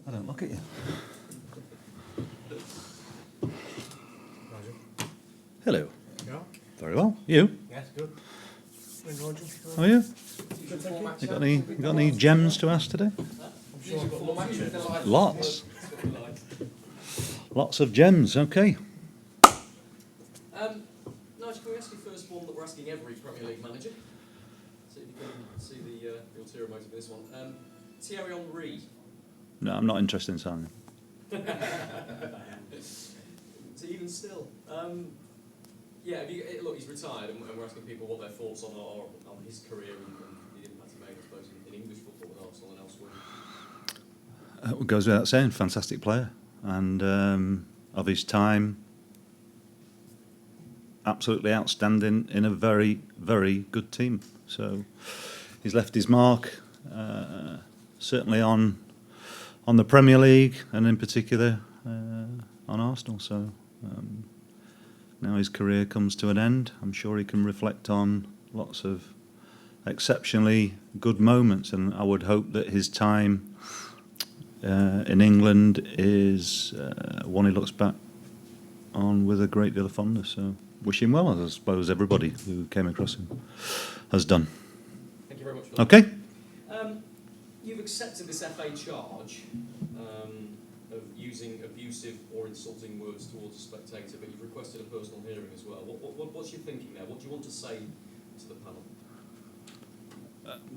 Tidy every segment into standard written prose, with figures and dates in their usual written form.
I don't look at you. Nigel. Hello. Yeah? Very well. You? Yes, good. Hey, Nigel. How are you? Good, thank you. You got any gems to ask today? I'm sure I've got lots. Lots. Lots of gems. Okay. Nigel, can we ask you first one that we're asking every Premier League manager? See if you can see the ulterior motive of this one. Thierry Henry. No, I'm not interested in signing. So even still, yeah. Have you, look, he's retired, and we're asking people what their thoughts on his career and the impact he made, I suppose, in English football with Arsenal and elsewhere. It goes without saying, fantastic player, and of his time, absolutely outstanding in a very, very good team. So he's left his mark, certainly on the Premier League, and in particular on Arsenal. So now his career comes to an end. I'm sure he can reflect on lots of exceptionally good moments, and I would hope that his time in England is one he looks back on with a great deal of fondness. So wish him well, as I suppose everybody who came across him has done. Thank you very much for that. Okay. You've accepted this FA charge of using abusive or insulting words towards a spectator, but you've requested a personal hearing as well. What's your thinking there? What do you want to say to the panel?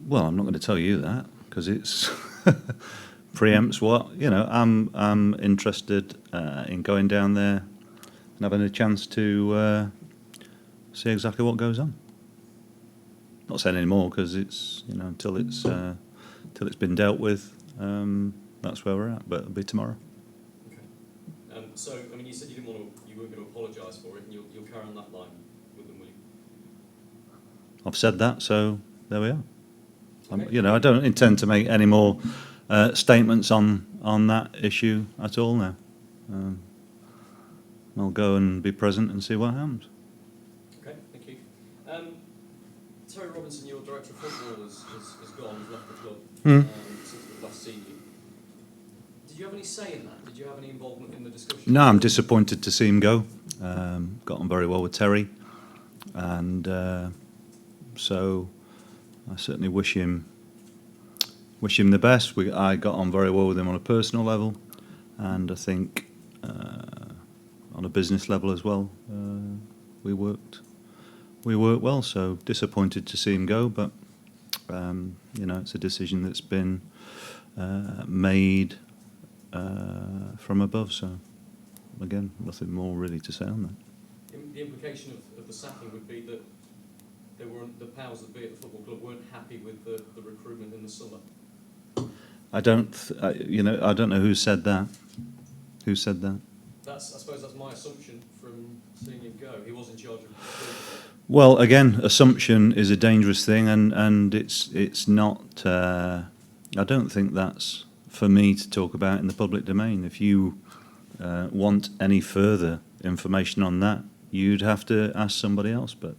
Well, I'm not going to tell you that because it's preempts what I'm interested in going down there and having a chance to see exactly what goes on. Not saying any more because it's until it's been dealt with. That's where we're at. But it'll be tomorrow. Okay. So I mean, you said you weren't going to apologise for it, and you'll carry on that line with them, will you? I've said that, so there we are. Okay. I don't intend to make any more statements on that issue at all now. I'll go and be present and see what happens. Okay, thank you. Terry Robinson, your director of football, has gone, has left the club since we've last seen you. Did you have any say in that? Did you have any involvement in the discussion? No, I'm disappointed to see him go. Got on very well with Terry, and so I certainly wish him the best. I got on very well with him on a personal level, and I think on a business level as well. We worked well. So disappointed to see him go, but it's a decision that's been made from above. So again, nothing more really to say on that. The implication of the sacking would be that the powers that be at the football club weren't happy with the recruitment in the summer. I don't know who said that. Who said that? I suppose that's my assumption from seeing him go. He was in charge of recruitment. Well, again, assumption is a dangerous thing, and it's not. I don't think that's for me to talk about in the public domain. If you want any further information on that, you'd have to ask somebody else. But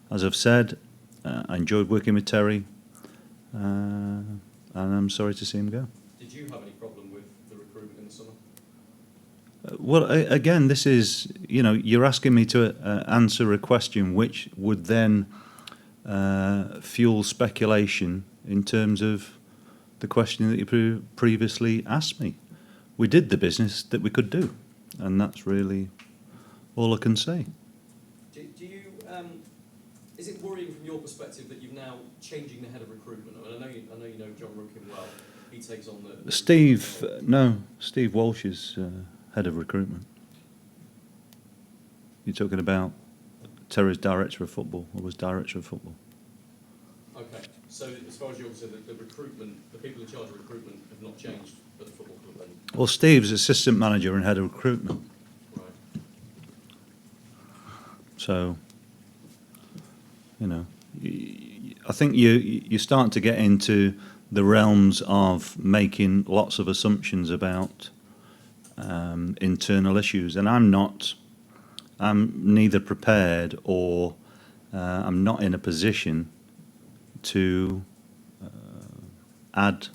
as I've said, I enjoyed working with Terry, and I'm sorry to see him go. Did you have any problem with the recruitment in the summer? Well, again, this is, you're asking me to answer a question which would then fuel speculation in terms of the question that you previously asked me. We did the business that we could do, and that's really all I can say. Do you? Is it worrying from your perspective that you're now changing the head of recruitment? I mean, I know you know John Rookin well. He takes on the Steve Walsh is head of recruitment. You're talking about Terry's director of football, or was director of football. Okay, so as far as you're concerned, the recruitment, the people in charge of recruitment have not changed at the football club then? Well, Steve's assistant manager and head of recruitment. Right. So, I think you're starting to get into the realms of making lots of assumptions about internal issues, and I'm neither prepared or I'm not in a position to add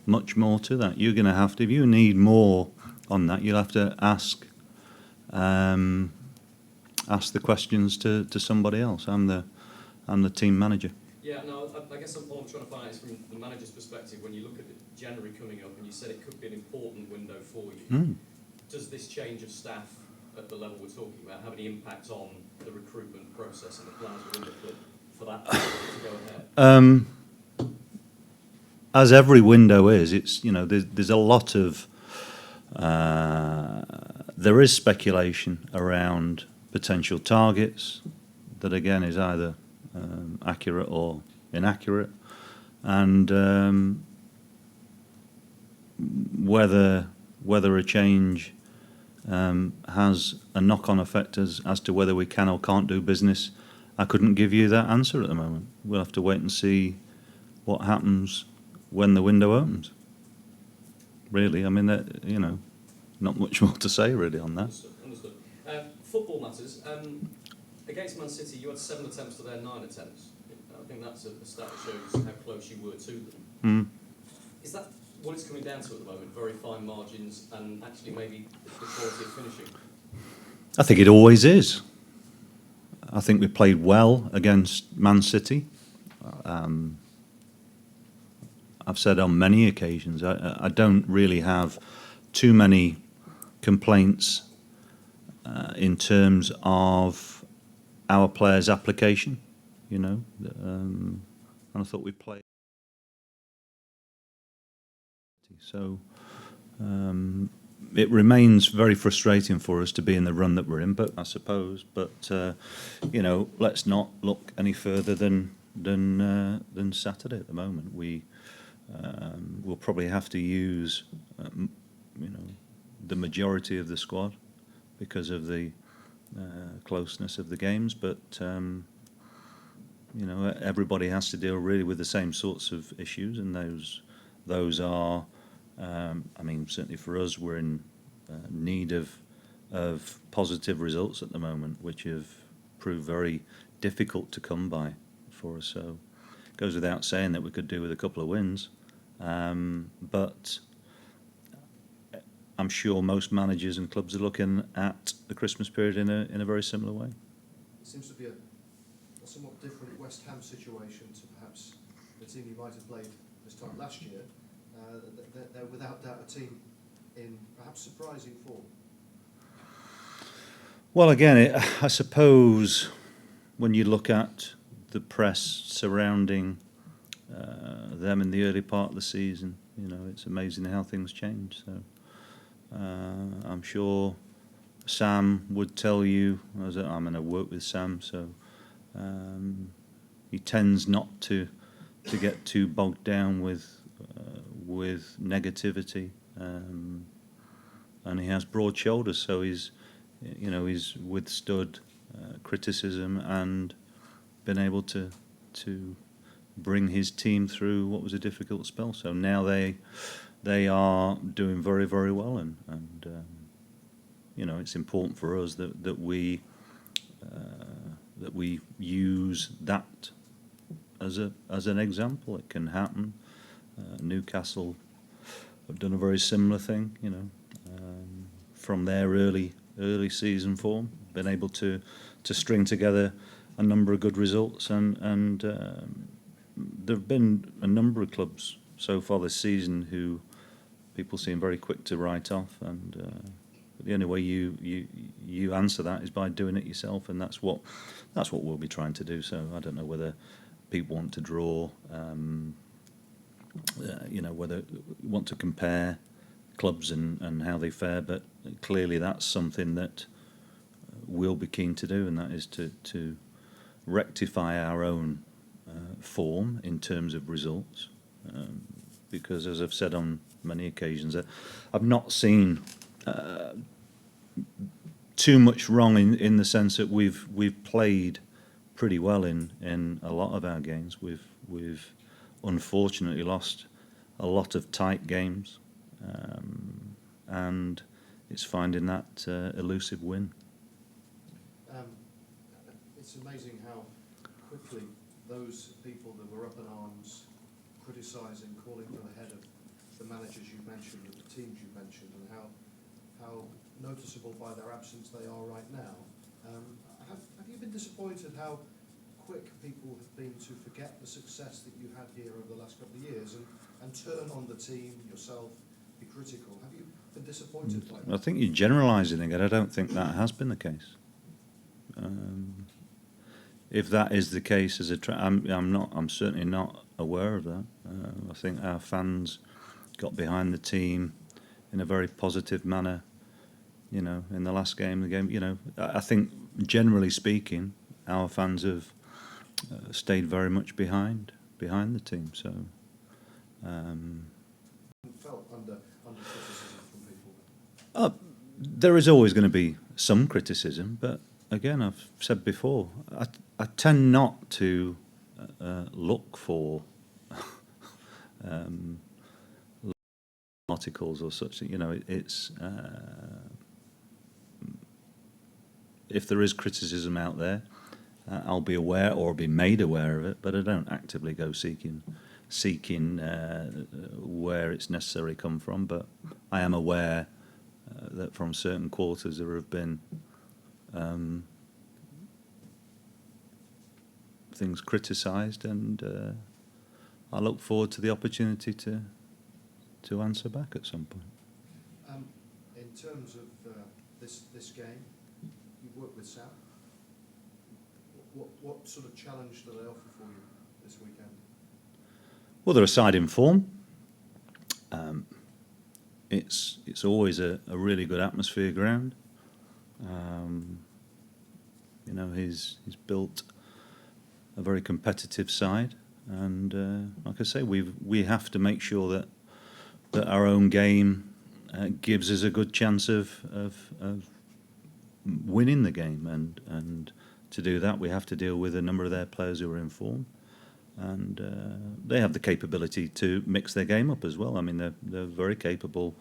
much more to that. You're going to have to, if you need more on that, you'll have to ask the questions to somebody else. I'm the team manager. Yeah, no, I guess all I'm trying to find out is from the manager's perspective, when you look at the January coming up and you said it could be an important window for you, does this change of staff at the level we're talking about have any impact on the recruitment process and the plans within the club for that to go ahead? As every window is, it's, there's a lot of there is speculation around potential targets that again is either accurate or inaccurate, and whether a change has a knock-on effect as to whether we can or can't do business, I couldn't give you that answer at the moment. We'll have to wait and see what happens when the window opens. Really, I mean, not much more to say really on that. Understood. Football matters. Against Man City, you had 7 attempts to their 9 attempts. I think that's a stat that shows how close you were to them. Is that what it's coming down to at the moment? Very fine margins and actually maybe the quality of finishing? I think it always is. I think we played well against Man City. I've said on many occasions, I don't really have too many complaints in terms of our players' application, and I thought we played. So it remains very frustrating for us to be in the run that we're in, but I suppose. But let's not look any further than Saturday at the moment. We'll probably have to use the majority of the squad because of the closeness of the games, but everybody has to deal really with the same sorts of issues, and those are. Certainly for us, we're in need of positive results at the moment, which have proved very difficult to come by for us. So it goes without saying that we could do with a couple of wins, but I'm sure most managers and clubs are looking at the Christmas period in a very similar way. It seems to be a somewhat different West Ham situation to perhaps the team you might have played this time last year. They're without doubt a team in perhaps surprising form. Well, again, I suppose when you look at the press surrounding them in the early part of the season, it's amazing how things change. So I'm sure Sam would tell you, as I'm going to work with Sam, so he tends not to get too bogged down with negativity, and he has broad shoulders, so he's withstood criticism and been able to bring his team through what was a difficult spell. So now they are doing very, very well, and it's important for us that we use that as an example. It can happen. Newcastle have done a very similar thing, from their early season form, been able to string together a number of good results, and there have been a number of clubs so far this season who people seem very quick to write off, and the only way you answer that is by doing it yourself, and that's what we'll be trying to do. So I don't know whether people want to draw. Whether want to compare clubs and how they fare, but clearly that's something that we'll be keen to do, and that is to rectify our own form in terms of results, because as I've said on many occasions, I've not seen too much wrong in the sense that we've played pretty well in a lot of our games. We've unfortunately lost a lot of tight games, and it's finding that elusive win. It's amazing how quickly those people that were up in arms, criticising, calling for the head of the managers you've mentioned and the teams you've mentioned and how noticeable by their absence they are right now. Have you been disappointed how quick people have been to forget the success that you had here over the last couple of years and turn on the team, yourself, be critical? Have you been disappointed by that? I think you're generalising again. I don't think that has been the case. If that is the case, I'm certainly not aware of that. I think our fans got behind the team in a very positive manner. You know, in the last game, I think generally speaking, our fans have stayed very much behind the team. So. Felt under criticism from people. There is always going to be some criticism, but again, I've said before, I tend not to look for articles or such. You know, it's if there is criticism out there, I'll be aware or be made aware of it, but I don't actively go seeking where it's necessarily come from. But I am aware that from certain quarters there have been things criticised, and I look forward to the opportunity to answer back at some point. In terms of this game, you've worked with Sam. What sort of challenge do they offer for you this weekend? Well, they're a side in form. It's always a really good atmosphere ground. You know, he's built a very competitive side, and like I say, we have to make sure that our own game gives us a good chance of winning the game, and to do that we have to deal with a number of their players who are in form, and they have the capability to mix their game up as well. I mean, they're very capable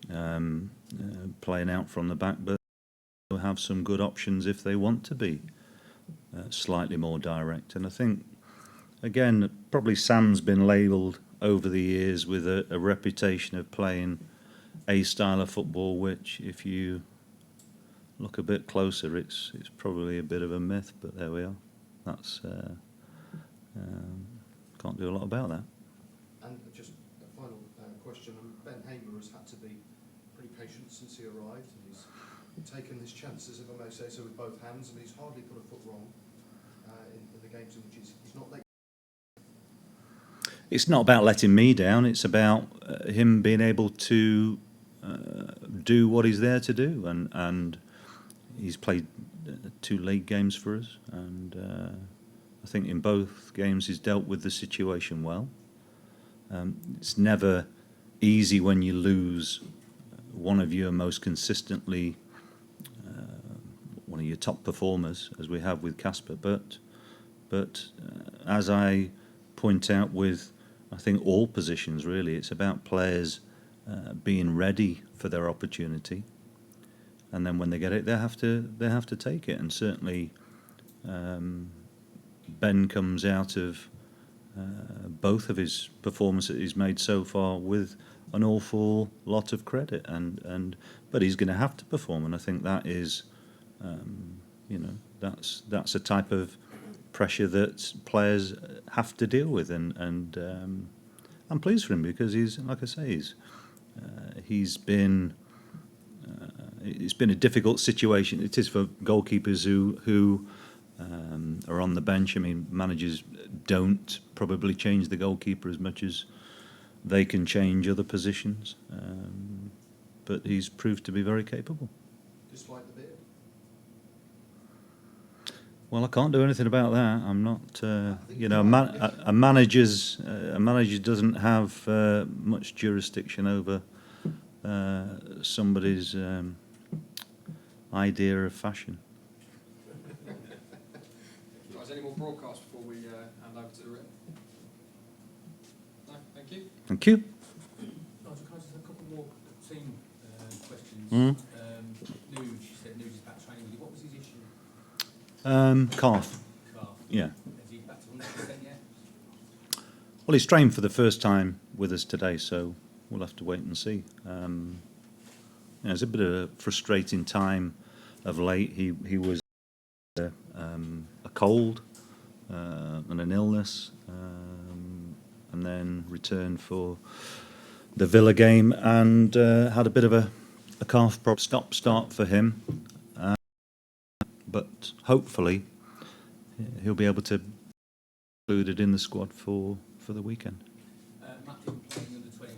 playing out from the back, but they have some good options if they want to be slightly more direct. And I think, again, probably Sam's been labelled over the years with a reputation of playing a style of football which, if you look a bit closer, it's probably a bit of a myth, but there we are. That's can't do a lot about that. And just a final question. Ben Hamer has had to be pretty patient since he arrived, and he's taken his chances, if I may say so, with both hands, and he's hardly put a foot wrong in the games in which he's not let. It's not about letting me down. It's about him being able to do what he's there to do, and he's played 2 league games for us, and I think in both games he's dealt with the situation well. It's never easy when you lose one of your most consistently one of your top performers, as we have with Casper, but as I point out with, I think, all positions really, it's about players being ready for their opportunity, and then when they get it, they have to take it. And certainly Ben comes out of both of his performances he's made so far with an awful lot of credit, but he's going to have to perform, and I think that is that's a type of pressure that players have to deal with, and I'm pleased for him, because he's, like I say, it's been a difficult situation. It is for goalkeepers who are on the bench. I mean, managers don't probably change the goalkeeper as much as they can change other positions, but he's proved to be very capable. Despite the beard? Well, I can't do anything about that. I'm not, a manager doesn't have much jurisdiction over somebody's idea of fashion. Guys, any more broadcasts before we hand over to the written? No, thank you. Thank you. Nigel, can I just have a couple more team questions? Mm. Nuge, you said Nuge is back training with you. What was his issue? Calf. Calf. Yeah. Is he back to 100% yet? Well, he's trained for the first time with us today, so we'll have to wait and see. It's a bit of a frustrating time of late. He was a cold and an illness, and then returned for the Villa game and had a bit of a calf prop stop-start for him. But hopefully he'll be able to be included in the squad for the weekend. Matthew playing under 21